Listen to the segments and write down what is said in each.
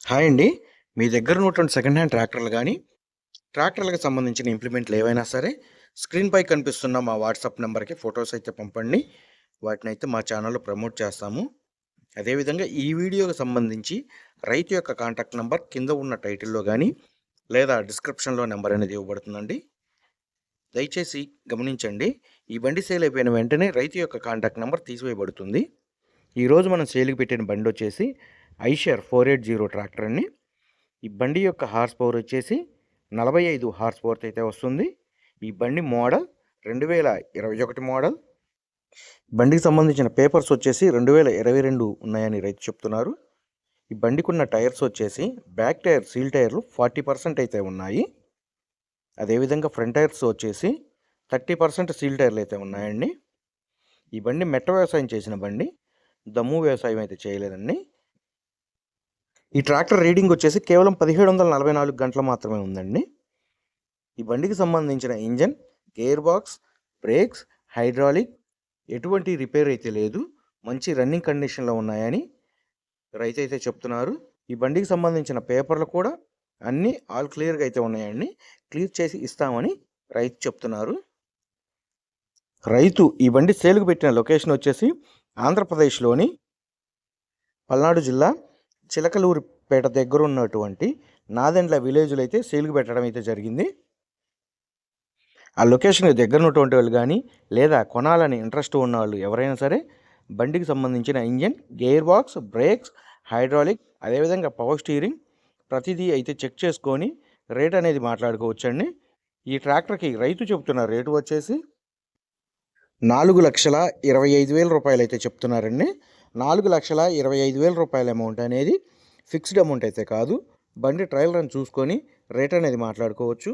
Hi అండి. మీ దగ్గర ఉన్నటువంటి సెకండ్ హ్యాండ్ ట్రాక్టర్లు గానీ, ట్రాక్టర్లకు సంబంధించిన ఇంప్లిమెంట్లు ఏవైనా సరే, స్క్రీన్‌పై కనిపిస్తున్న మా వాట్సాప్ నంబర్‌కి ఫోటోస్ అయితే పంపండి. వాటినైతే మా ఛానల్‌లో ప్రమోట్ చేస్తాము. అదేవిధంగా ఈ వీడియోకి సంబంధించి రైతు యొక్క కాంటాక్ట్ నంబర్ కింద ఉన్న టైటిల్‌లో గానీ, లేదా డిస్క్రిప్షన్‌లో నంబర్ అనేది ఇవ్వబడుతుందండి. దయచేసి గమనించండి. ఈ బండి సేల్ అయిపోయిన వెంటనే రైతు యొక్క కాంటాక్ట్ నంబర్ తీసివేయబడుతుంది. ఈరోజు మనం సేల్‌కి పెట్టిన బండొచ్చేసి ఐషర్ 480 ట్రాక్టర్ అండి. ఈ బండి యొక్క హార్స్ పవర్ వచ్చేసి 45 హార్స్ పవర్తో అయితే వస్తుంది. ఈ బండి మోడల్ 2021 మోడల్. బండికి సంబంధించిన పేపర్స్ వచ్చేసి 2022 ఉన్నాయని రైతు చెప్తున్నారు. ఈ బండికి ఉన్న టైర్స్ వచ్చేసి బ్యాక్ టైర్ సీల్ టైర్లు 40% అయితే ఉన్నాయి. అదేవిధంగా ఫ్రంట్ టైర్స్ వచ్చేసి 30% సీల్ టైర్లు అయితే ఉన్నాయండి. ఈ బండి మెట్ట వ్యవసాయం చేసిన బండి, దమ్ము వ్యవసాయం అయితే చేయలేదండి. ఈ ట్రాక్టర్ రీడింగ్ వచ్చేసి కేవలం 1744 గంటలు మాత్రమే ఉందండి. ఈ బండికి సంబంధించిన engine, gear box, brakes, hydraulic ఎటువంటి రిపేర్ అయితే లేదు. మంచి రన్నింగ్ కండిషన్లో ఉన్నాయని రైతు అయితే చెప్తున్నారు. ఈ బండికి సంబంధించిన పేపర్లు కూడా అన్నీ ఆల్ క్లియర్గా అయితే ఉన్నాయండి. క్లియర్ చేసి ఇస్తామని రైతు చెప్తున్నారు. రైతు ఈ బండి సేల్కు పెట్టిన లొకేషన్ వచ్చేసి ఆంధ్రప్రదేశ్లోని పల్నాడు జిల్లా చిలకలూరిపేట దగ్గర ఉన్నటువంటి నాదెండ్ల విలేజ్లో అయితే సేల్కి పెట్టడం అయితే జరిగింది. ఆ లొకేషన్కి దగ్గర ఉన్నటువంటి వాళ్ళు కానీ, లేదా కొనాలని ఇంట్రెస్ట్ ఉన్న వాళ్ళు ఎవరైనా సరే బండికి సంబంధించిన engine, gear box, brakes, hydraulic, అదేవిధంగా పవర్ స్టీరింగ్ ప్రతిదీ అయితే చెక్ చేసుకొని రేట్ అనేది మాట్లాడుకోవచ్చండి. ఈ ట్రాక్టర్కి రైతు చెప్తున్న రేటు వచ్చేసి 4,25,000 రూపాయలు అయితే చెప్తున్నారండి. 4,25,000 రూపాయల అమౌంట్ అనేది ఫిక్స్డ్ అమౌంట్ అయితే కాదు. బండి ట్రయల్ రన్ చూసుకొని రేట్ అనేది మాట్లాడుకోవచ్చు.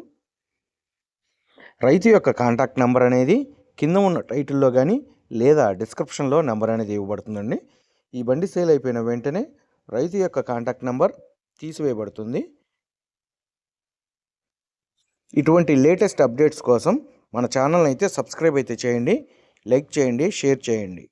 రైతు యొక్క కాంటాక్ట్ నెంబర్ అనేది కింద ఉన్న టైటిల్లో కానీ, లేదా డిస్క్రిప్షన్లో నెంబర్ అనేది ఇవ్వబడుతుందండి. ఈ బండి సేల్ అయిపోయిన వెంటనే రైతు యొక్క కాంటాక్ట్ నెంబర్ తీసివేయబడుతుంది. ఇటువంటి లేటెస్ట్ అప్డేట్స్ కోసం మన ఛానల్ని అయితే సబ్స్క్రైబ్ అయితే చేయండి, లైక్ చేయండి, షేర్ చేయండి.